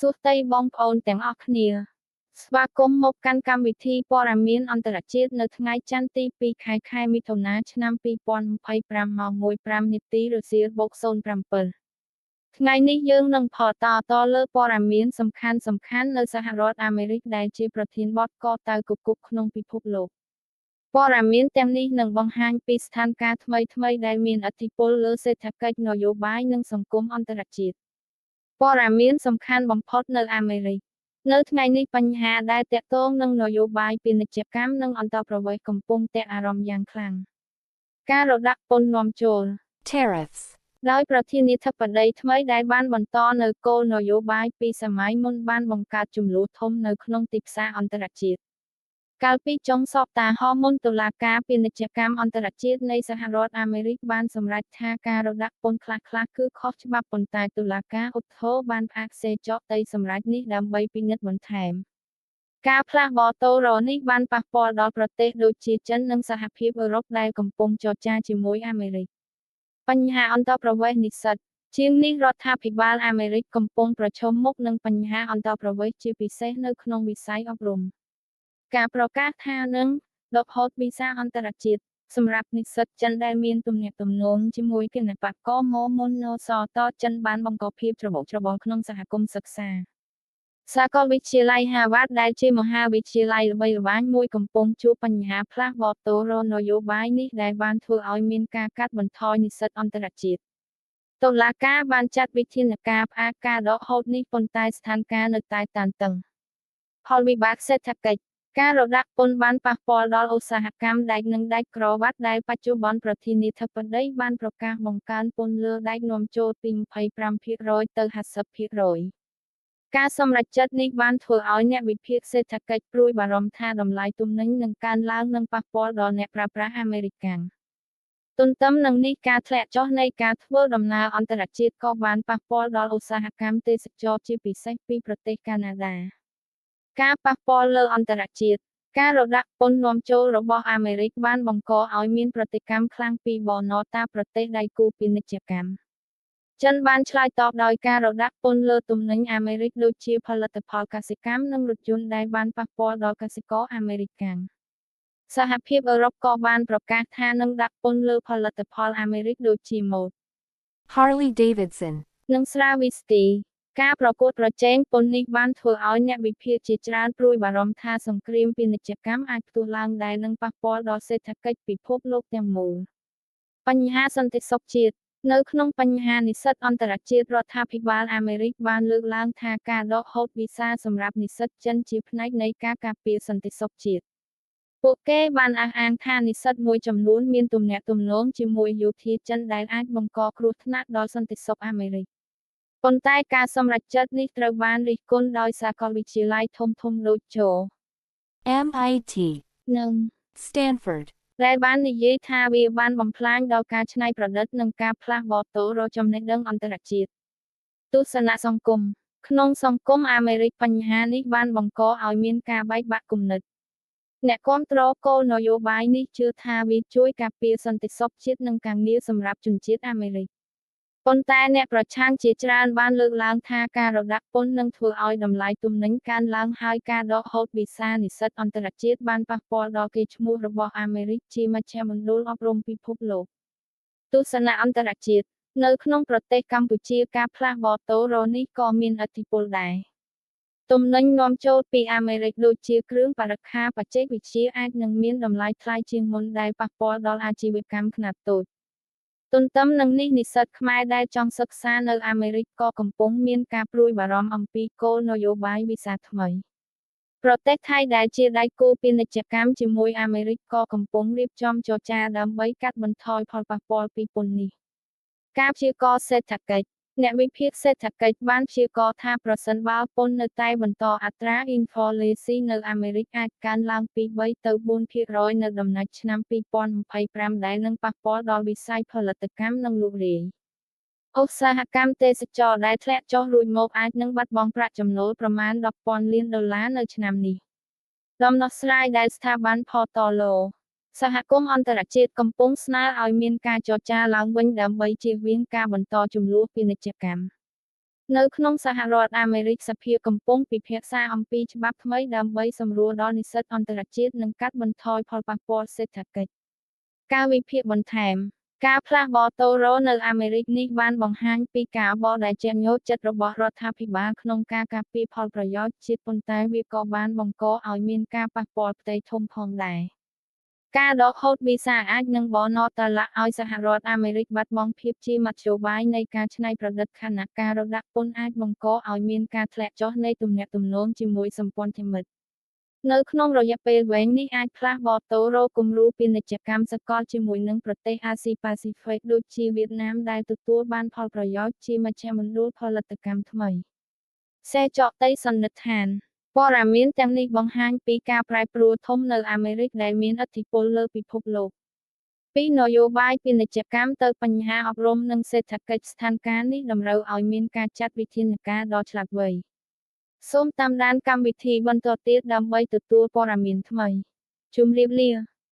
សួស្តីបងប្អូនទាំងអស់គ្នាស្វាគមន៍មកកាន់កម្មវិធីព័ត៌មានអន្តរជាតិនៅថ្ងៃច័ន្ទទី2 ខែមិថុនាឆ្នាំ2025ម៉ោង 1:05 នាទីរសៀលបូក07ថ្ងៃនេះយើងនឹងផតលើព័ត៌មានសំខាន់ៗនៅសហរដ្ឋអាមេរិកដែលជាប្រធានបទកតៅគគុកក្នុងពិភពលោកព័ត៌មានទាំងនេះនឹងបង្ហាញពីស្ថានភាពថ្មីៗដែលមានឥទ្ធិពលលើសេដ្ឋកិច្ចនយោបាយនិងសង្គមអន្តរជាតិព័ត៌មានសំខាន់បំផុតនៅអាមេរិកនៅថ្ងៃនេះបញ្ហាដែលទាក់ទងនឹងនយោបាយពាណិជ្ជកម្មនិងអន្តរប្រវេសន៍កំពុងទាក់អារម្មណ៍យ៉ាងខ្លាំងការរដាក់ពន្ធនាំចូល Tariffs ដោយប្រធានាធិបតីថ្មីដែលបានបន្តនៅគោលនយោបាយពីសម័យមុនបានបង្កើតជម្លោះធំនៅក្នុងទីផ្សារអន្តរជាតិកាលពីចុងសប្តាហ៍មុនតុលាការពាណិជ្ជកម្មអន្តរជាតិនៃសហរដ្ឋអាមេរិកបានសម្រេចថាការរដាក់ពន្ធខ្លះៗគឺខុសច្បាប់ប៉ុន្តែតុលាការឧទ្ធរណ៍បានផ្អាកសេចក្តីសម្រេចនេះដើម្បីពិនិត្យបន្ថែមការផ្លាស់ប្តូរនេះបានប៉ះពាល់ដល់ប្រទេសដូចជាចិននិងសហភាពអឺរ៉ុបដែលកំពុងចរចាជាមួយអាមេរិកបញ្ហាអន្តរប្រវេសន៍និស្សិតជាងនេះរដ្ឋាភិបាលអាមេរិកកំពុងប្រឈមមុខនឹងបញ្ហាអន្តរប្រវេសន៍ជាពិសេសនៅក្នុងវិស័យអប់រំការប្រកាសថានឹងដកហូតវីសាអន្តរជាតិសម្រាប់និស្សិតចិនដែលមានទំនាក់ទំនងជាមួយគណបក្សកមមុនណសតចិនបានបង្កភាពច្របូកច្របល់ក្នុងសហគមន៍សិក្សាសាកលវិទ្យាល័យ Harvard ដែលជាមហាវិទ្យាល័យល្បីល្បាញមួយកំពុងជួបបញ្ហាផ្លាស់ប្តូរនយោបាយនេះដែលបានធ្វើឲ្យមានការកាត់បន្ថយនិស្សិតអន្តរជាតិតុលាការបានចាត់វិធានការផ្អាកការដកហូតនេះប៉ុន្តែស្ថានភាពនៅតែតានតឹងផលវិបាកសេដ្ឋកិច្ចការរដាក់ពន្ធបានប៉ះពាល់ដល់ឧស្សាហកម្មដែកនិងដែកក្រវ៉ាត់ដែលបច្ចុប្បន្នប្រធានាធិបតីបានប្រកាសបង្កើនពន្ធលើដែកនាំចូលពី 25% ទៅ 50%ការសម្រេចចិត្តនេះបានធ្វើឲ្យអ្នកវិភាគសេដ្ឋកិច្ចព្រួយបារម្ភថាតម្លៃទំនិញនឹងកើនឡើងនិងប៉ះពាល់ដល់អ្នកប្រើប្រាស់អាមេរិកាំងទន្ទឹមនឹងនេះការធ្លាក់ចុះនៃការធ្វើដំណើរអន្តរជាតិក៏បានប៉ះពាល់ដល់ឧស្សាហកម្មទេសចរណ៍ជាពិសេសពីប្រទេសកាណាដាការប៉ះពាល់លើអន្តរជាតិការរដាក់ពន្ធនាំចូលរបស់អាមេរិកបានបង្កឲ្យមានប្រតិកម្មខ្លាំងពីបណតាប្រទេសដៃគូពាណិជ្ជកម្មចិនបានឆ្លើយតបដោយការរដាក់ពន្ធលើទំនិញអាមេរិកដូចជាផលិតផលកសិកម្មនិងរថយន្តដែលបានប៉ះពាល់ដល់កសិករអាមេរិកាំងសហភាពអឺរ៉ុបក៏បានប្រកាសថានឹងដាក់ពន្ធលើផលិតផលអាមេរិកដូចជាម៉ូត Harley Davidson និងស្រាវីស្គីការប្រកួតប្រជែងពន្ធនេះបានធ្វើឲ្យអ្នកវិភាគជាច្រើនព្រួយបារម្ភថាសង្គ្រាមពាណិជ្ជកម្មអាចផ្ទុះឡើងដែលនឹងប៉ះពាល់ដល់សេដ្ឋកិច្ចពិភពលោកទាំងមូលបញ្ហាសន្តិសុខជាតិនៅក្នុងបញ្ហានិស្សិតអន្តរជាតិរដ្ឋាភិបាលអាមេរិកបានលើកឡើងថាការដកហូតវីសាសម្រាប់និស្សិតចិនជាផ្នែកនៃការការពារសន្តិសុខជាតិពួកគេបានអះអាងថានិស្សិតមួយចំនួនមានទំនាក់ទំនងជាមួយយោធាចិនដែលអាចបង្កគ្រោះថ្នាក់ដល់សន្តិសុខអាមេរិកប៉ុន្តែការសម្រេចចិត្តនេះត្រូវបានរិះគន់ដោយសាកលវិទ្យាល័យធំៗដូចជា MIT និង Stanford ដែលបាននិយាយថាវាបានបំផ្លាញដល់ការច្នៃប្រឌិតនិងការផ្លាស់ប្តូរចំណេះដឹងអន្តរជាតិទស្សនៈសង្គមក្នុងសង្គមអាមេរិកបញ្ហានេះបានបង្កឲ្យមានការបែកបាក់គំនិតអ្នកគាំទ្រគោលនយោបាយនេះជឿថាវាជួយការពារសន្តិសុខជាតិនិងការងារសម្រាប់ជនជាតិអាមេរិកប៉ុន្តែអ្នកប្រឆាំងជាច្រើនបានលើកឡើងថាការរដាក់ពន្ធនឹងធ្វើឲ្យតម្លៃទំនិញកើនឡើងហើយការដកហូតវីសានិស្សិតអន្តរជាតិបានប៉ះពាល់ដល់កេរ្តិ៍ឈ្មោះរបស់អាមេរិកជាមជ្ឈមណ្ឌលអប់រំពិភពលោកទស្សនៈអន្តរជាតិនៅក្នុងប្រទេសកម្ពុជាការផ្លាស់ប្តូរនេះក៏មានឥទ្ធិពលដែរទំនិញនាំចូលពីអាមេរិកដូចជាគ្រឿងបរិក្ខារបច្ចេកវិទ្យាអាចនឹងមានតម្លៃថ្លៃជាងមុនដែលប៉ះពាល់ដល់អាជីវកម្មខ្នាតតូចទន្ទឹមនឹងនេះនិស្សិតខ្មែរដែលចង់សិក្សានៅអាមេរិកក៏កំពុងមានការព្រួយបារម្ភអំពីគោលនយោបាយវីសាថ្មីប្រទេសថៃដែលជាដៃគូពាណិជ្ជកម្មជាមួយអាមេរិកក៏កំពុងរៀបចំចរចាដើម្បីកាត់បន្ថយផលប៉ះពាល់ពីពន្ធនេះការព្យាករណ៍សេដ្ឋកិច្ចអ្នកវិភាគសេដ្ឋកិច្ចបានព្យាករណ៍ថាប្រសិនបើពន្ធនៅតែបន្តអត្រាអ៊ីនហ្វ្លេស៊ីនៅអាមេរិកអាចកើនឡើងពី3ទៅ4%នៅដំណាច់ឆ្នាំ2025ដែលនឹងប៉ះពាល់ដល់វិស័យផលិតកម្មនិងលក់រាយឧស្សាហកម្មទេសចរណ៍ដែលធ្លាក់ចុះរួចមកអាចនឹងបាត់បង់ប្រាក់ចំណូលប្រមាណ$10,000 លាននៅឆ្នាំនេះដំណោះស្រាយដែលស្ថាប័នផតឡូសហគមន៍អន្តរជាតិកំពុងស្នើឲ្យមានការចរចាឡើងវិញដើម្បីជៀសវាងការបន្តជម្លោះពាណិជ្ជកម្ម នៅក្នុងសហរដ្ឋអាមេរិកសភាកំពុងពិភាក្សាអំពីច្បាប់ថ្មីដើម្បីសម្រួលដល់និស្សិតអន្តរជាតិនិងកាត់បន្ថយផលប៉ះពាល់សេដ្ឋកិច្ច ការវិភាគបន្ថែម ការផ្លាស់ប្តូរនៅអាមេរិកនេះបានបង្ហាញពីការបដដែលជាញោមចិត្តរបស់រដ្ឋាភិបាលក្នុងការការពារផលប្រយោជន៍ជាតិប៉ុន្តែវាក៏បានបង្កឲ្យមានការប៉ះពាល់ផ្ទៃធំផងដែរ ការដកហូតវីសាអាចនឹងបណ្តាលឲ្យសហរដ្ឋអាមេរិកបាត់បង់ភាពជាមធ្យោបាយនៃការច្នៃប្រឌិតខណៈការរដាក់ពន្ធអាចបង្កឲ្យមានការធ្លាក់ចុះនៃទំនាក់ទំនងជាមួយសម្ព័ន្ធមិត្ត នៅក្នុងរយៈពេលវែងនេះអាចផ្លាស់ប្តូរគំរូពាណិជ្ជកម្មសកលជាមួយនឹងប្រទេសអាស៊ីប៉ាស៊ីហ្វិកដូចជាវៀតណាមដែលទទួលបានផលប្រយោជន៍ជាមជ្ឈមណ្ឌលផលិតកម្មថ្មី សេចក្តីសន្និដ្ឋានព័ត៌មានទាំងនេះបង្ហាញពីការប្រែប្រួលធំនៅអាមេរិកដែលមានឥទ្ធិពលលើពិភពលោកពីនយោបាយពាណិជ្ជកម្មទៅបញ្ហាអប់រំនិងសេដ្ឋកិច្ចស្ថានភាពនេះតម្រូវឲ្យមានការចាត់វិធានការដ៏ឆ្លាតវៃ សូមតាមដានកម្មវិធីបន្តទៀតដើម្បីទទួលព័ត៌មានថ្មី ជម្រាបលា